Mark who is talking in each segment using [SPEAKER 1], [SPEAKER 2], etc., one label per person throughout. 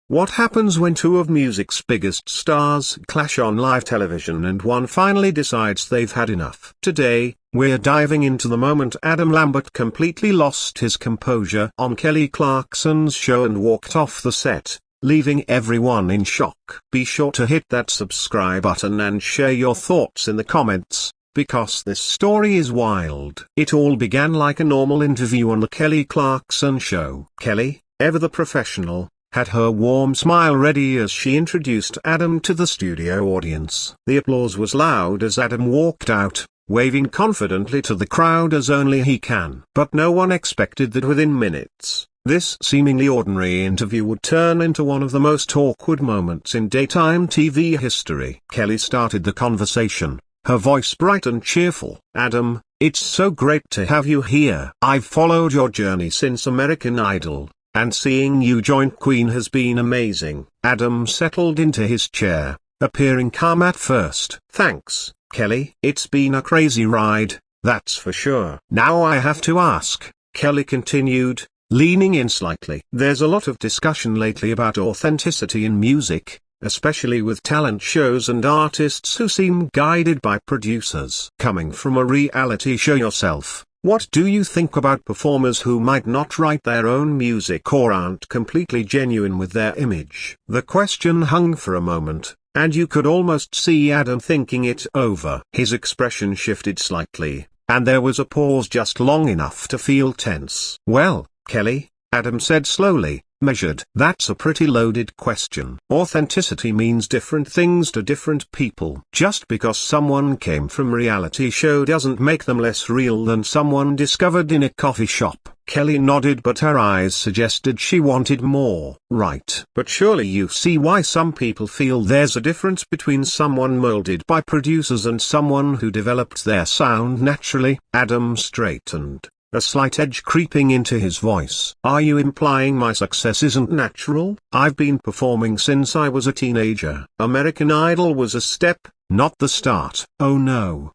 [SPEAKER 1] What happens when two of music's biggest stars clash on live television and one finally decides they've had enough? Today, we're diving into the moment Adam Lambert completely lost his composure on Kelly Clarkson's show and walked off the set, leaving everyone in shock. Be sure to hit that subscribe button and share your thoughts in the comments, because this story is wild. It all began like a normal interview on the Kelly Clarkson show. Kelly, ever the professional, had her warm smile ready as she introduced Adam to the studio audience. The applause was loud as Adam walked out, waving confidently to the crowd as only he can. But no one expected that within minutes, this seemingly ordinary interview would turn into one of the most awkward moments in daytime TV history. Kelly started the conversation, her voice bright and cheerful. "Adam, it's so great to have you here. I've followed your journey since American Idol, and seeing you join Queen has been amazing." Adam settled into his chair, appearing calm at first. "Thanks, Kelly. It's been a crazy ride, that's for sure." "Now I have to ask," Kelly continued, leaning in slightly. "There's a lot of discussion lately about authenticity in music, especially with talent shows and artists who seem guided by producers. Coming from a reality show yourself, what do you think about performers who might not write their own music or aren't completely genuine with their image?" The question hung for a moment, and you could almost see Adam thinking it over. His expression shifted slightly, and there was a pause just long enough to feel tense. "Well, Kelly," Adam said slowly, measured. "That's a pretty loaded question. Authenticity means different things to different people. Just because someone came from reality show doesn't make them less real than someone discovered in a coffee shop." Kelly nodded, but her eyes suggested she wanted more. "Right. But surely you see why some people feel there's a difference between someone molded by producers and someone who developed their sound naturally." Adam straightened, a slight edge creeping into his voice. "Are you implying my success isn't natural? I've been performing since I was a teenager. American Idol was a step, not the start." "Oh no,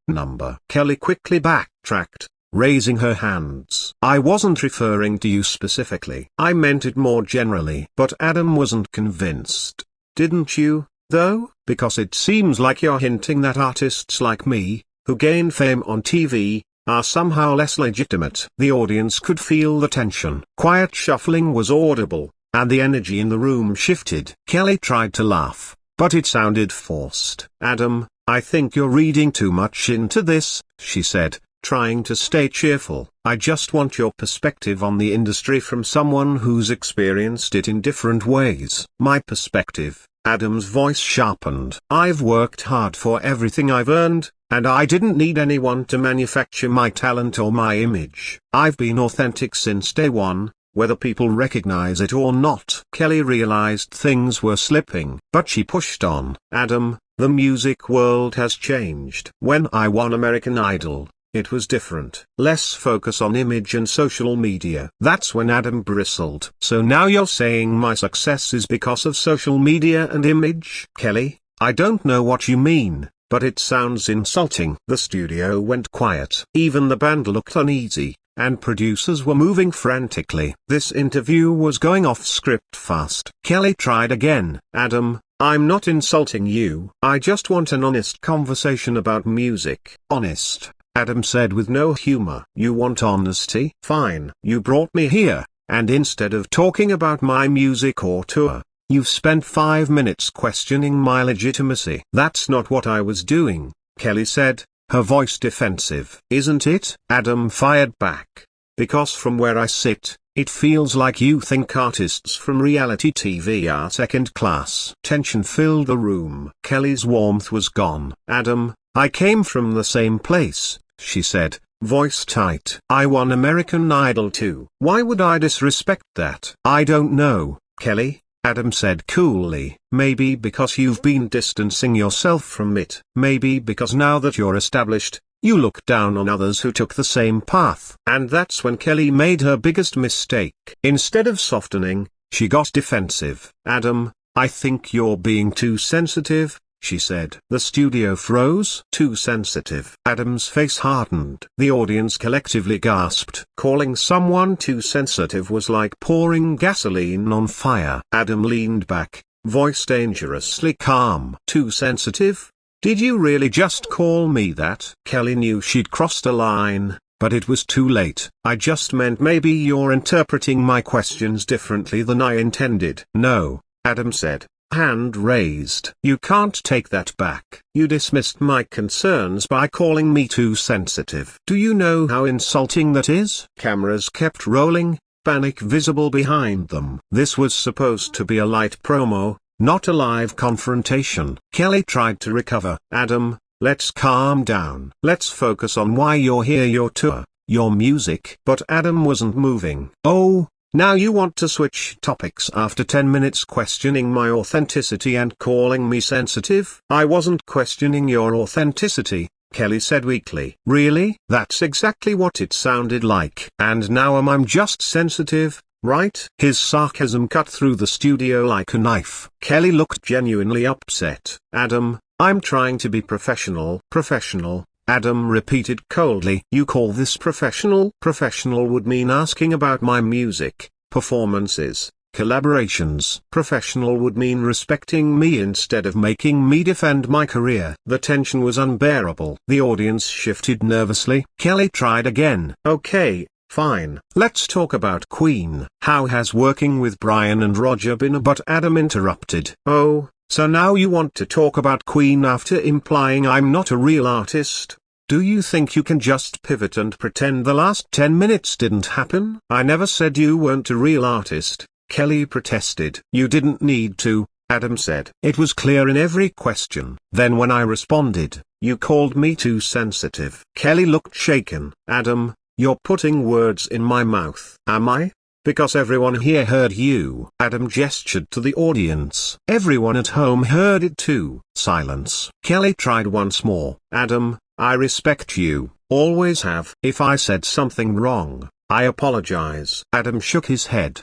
[SPEAKER 1] number." Kelly quickly backtracked, raising her hands. "I wasn't referring to you specifically. I meant it more generally." But Adam wasn't convinced. "Didn't you, though? Because it seems like you're hinting that artists like me, who gain fame on TV, are somehow less legitimate." The audience could feel the tension. Quiet shuffling was audible, and the energy in the room shifted. Kelly tried to laugh, but it sounded forced. "Adam, I think you're reading too much into this," she said, trying to stay cheerful. "I just want your perspective on the industry from someone who's experienced it in different ways." "My perspective?" Adam's voice sharpened. "I've worked hard for everything I've earned, and I didn't need anyone to manufacture my talent or my image. I've been authentic since day one, whether people recognize it or not." Kelly realized things were slipping, but she pushed on. "Adam, the music world has changed. When I won American Idol, it was different. Less focus on image and social media." That's when Adam bristled. "So now you're saying my success is because of social media and image?" "Kelly, I don't know what you mean, but it sounds insulting." The studio went quiet. Even the band looked uneasy, and producers were moving frantically. This interview was going off script fast. Kelly tried again. "Adam, I'm not insulting you. I just want an honest conversation about music." "Honest?" Adam said with no humor. "You want honesty? Fine. You brought me here, and instead of talking about my music or tour, you've spent 5 minutes questioning my legitimacy." "That's not what I was doing," Kelly said, her voice defensive. "Isn't it?" Adam fired back. "Because from where I sit, it feels like you think artists from reality TV are second class." Tension filled the room. Kelly's warmth was gone. "Adam, I came from the same place," she said, voice tight. "I won American Idol too. Why would I disrespect that?" "I don't know, Kelly," Adam said coolly. "Maybe because you've been distancing yourself from it. Maybe because now that you're established, you look down on others who took the same path." And that's when Kelly made her biggest mistake. Instead of softening, she got defensive. "Adam, I think you're being too sensitive. she said. The studio froze. Too sensitive. Adam's face hardened. The audience collectively gasped. Calling someone too sensitive was like pouring gasoline on fire. Adam leaned back, voice dangerously calm. Too sensitive? Did you really just call me that? Kelly knew she'd crossed a line, but it was too late. I just meant maybe you're interpreting my questions differently than I intended. No, Adam said, hand raised. You can't take that back. You dismissed my concerns by calling me too sensitive. Do you know how insulting that is? Cameras kept rolling, panic visible behind them. This was supposed to be a light promo, not a live confrontation. Kelly tried to recover. Adam, let's calm down. Let's focus on why you're here, your tour, your music. But Adam wasn't moving. Oh, now you want to switch topics after 10 minutes questioning my authenticity and calling me sensitive? I wasn't questioning your authenticity, Kelly said weakly. Really? That's exactly what it sounded like. And now I'm just sensitive, right? His sarcasm cut through the studio like a knife. Kelly looked genuinely upset. Adam, I'm trying to be professional. Professional, Adam repeated coldly. You call this professional? Professional would mean asking about my music, performances, collaborations. Professional would mean respecting me instead of making me defend my career. The tension was unbearable. The audience shifted nervously. Kelly tried again. Okay, fine. Let's talk about Queen. How has working with Brian and Roger been? But Adam interrupted. Oh, so now you want to talk about Queen after implying I'm not a real artist? Do you think you can just pivot and pretend the last 10 minutes didn't happen? I never said you weren't a real artist, Kelly protested. You didn't need to, Adam said. It was clear in every question. Then when I responded, you called me too sensitive. Kelly looked shaken. Adam, you're putting words in my mouth. Am I? Because everyone here heard you. Adam gestured to the audience. Everyone at home heard it too. Silence. Kelly tried once more. Adam, I respect you, always have. If I said something wrong, I apologize. Adam shook his head.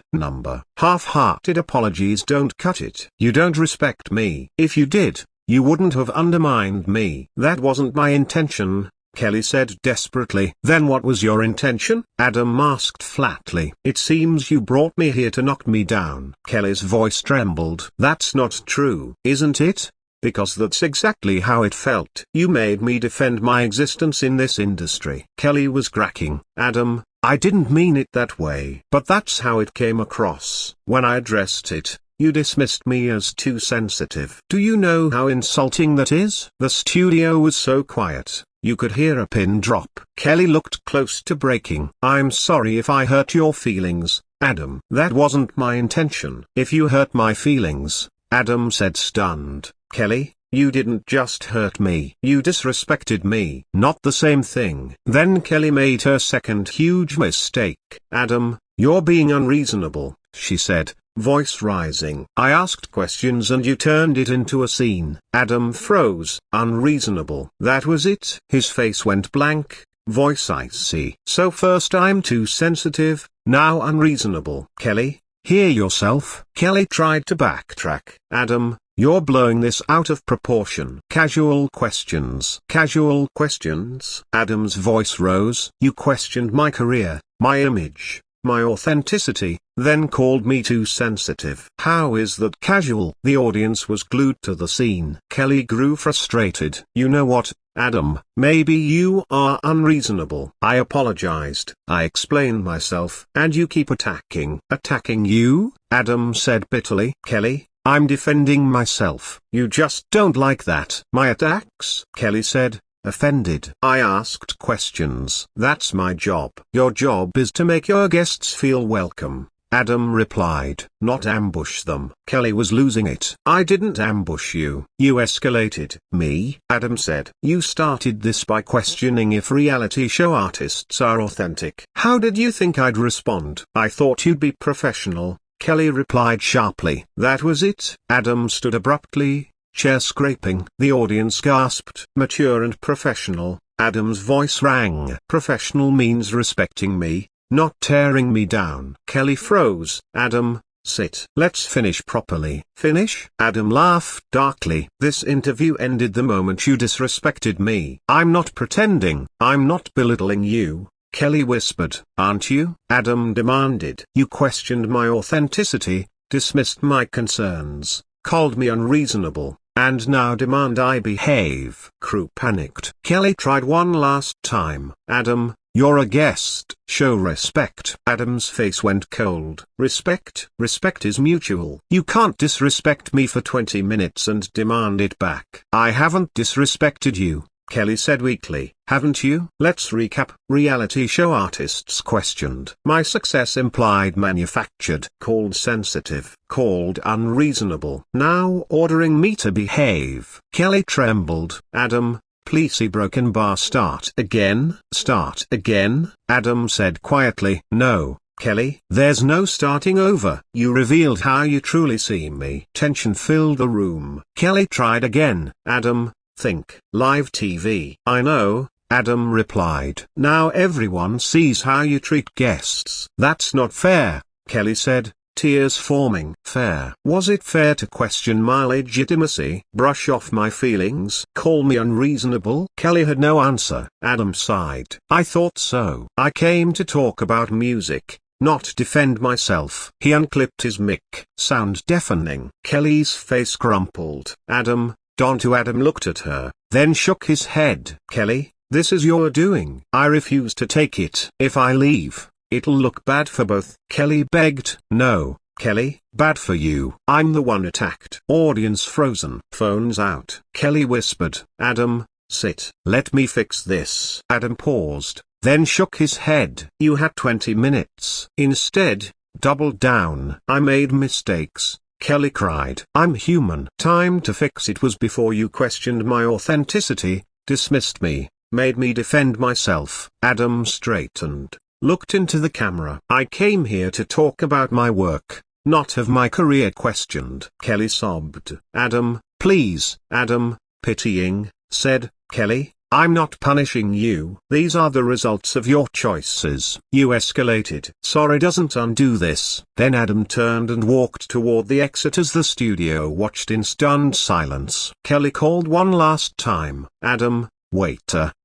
[SPEAKER 1] Half-hearted apologies don't cut it. You don't respect me. If you did, you wouldn't have undermined me. That wasn't my intention, Kelly said desperately. Then what was your intention? Adam asked flatly. It seems you brought me here to knock me down. Kelly's voice trembled. That's not true. Isn't it? Because that's exactly how it felt. You made me defend my existence in this industry. Kelly was cracking. Adam, I didn't mean it that way. But that's how it came across. When I addressed it, you dismissed me as too sensitive. Do you know how insulting that is? The studio was so quiet, you could hear a pin drop. Kelly looked close to breaking. I'm sorry if I hurt your feelings, Adam. That wasn't my intention. If you hurt my feelings, Adam said stunned. Kelly, you didn't just hurt me. You disrespected me. Not the same thing. Then Kelly made her second huge mistake. Adam, you're being unreasonable, she said, voice rising. I asked questions and you turned it into a scene. Adam froze. Unreasonable. That was it. His face went blank, voice icy. So first I'm too sensitive, now unreasonable. Kelly, hear yourself. Kelly tried to backtrack. Adam, you're blowing this out of proportion. Casual questions. Casual questions? Adam's voice rose. You questioned my career, my image, my authenticity, then called me too sensitive. How is that casual? The audience was glued to the scene. Kelly grew frustrated. You know what, Adam, maybe you are unreasonable. I apologized. I explained myself. And you keep attacking. Attacking you? Adam said bitterly. Kelly, I'm defending myself. You just don't like that. My attacks? Kelly said, offended. I asked questions. That's my job. Your job is to make your guests feel welcome, Adam replied. Not ambush them. Kelly was losing it. I didn't ambush you. You escalated. Me? Adam said. You started this by questioning if reality show artists are authentic. How did you think I'd respond? I thought you'd be professional, Kelly replied sharply. That was it. Adam stood abruptly, chair scraping. The audience gasped. Mature and professional, Adam's voice rang. Professional means respecting me, not tearing me down. Kelly froze. Adam, sit. Let's finish properly. Finish? Adam laughed darkly. This interview ended the moment you disrespected me. I'm not pretending. I'm not belittling you, Kelly whispered. Aren't you? Adam demanded. You questioned my authenticity, dismissed my concerns, called me unreasonable, and now demand I behave. Crew panicked. Kelly tried one last time. Adam, you're a guest. Show respect. Adam's face went cold. Respect? Respect is mutual. You can't disrespect me for 20 minutes and demand it back. I haven't disrespected you, Kelly said weakly. Haven't you? Let's recap. Reality show artists questioned. My success implied manufactured. Called sensitive. Called unreasonable. Now ordering me to behave. Kelly trembled. Adam, please see broken bar. Start again. Start again, Adam said quietly. No, Kelly. There's no starting over. You revealed how you truly see me. Tension filled the room. Kelly tried again. Adam, think. Live TV. I know, Adam replied. Now everyone sees how you treat guests. That's not fair, Kelly said, tears forming. Fair? Was it fair to question my legitimacy? Brush off my feelings? Call me unreasonable? Kelly had no answer. Adam sighed. I thought so. I came to talk about music, not defend myself. He unclipped his mic. Sound deafening. Kelly's face crumpled. Adam, Adam looked at her, then shook his head. Kelly, this is your doing. I refuse to take it. If I leave, it'll look bad for both. Kelly begged. No, Kelly, bad for you. I'm the one attacked. Audience frozen. Phones out. Kelly whispered. Adam, sit. Let me fix this. Adam paused, then shook his head. You had 20 minutes. Instead, doubled down. I made mistakes, Kelly cried. I'm human. Time to fix it. Was before you questioned my authenticity, dismissed me, made me defend myself. Adam straightened, looked into the camera. I came here to talk about my work, not have my career questioned. Kelly sobbed. Adam, please. Adam, pitying, said, Kelly, I'm not punishing you. These are the results of your choices. You escalated. Sorry doesn't undo this. Then Adam turned and walked toward the exit as the studio watched in stunned silence. Kelly called one last time. Adam, waiter.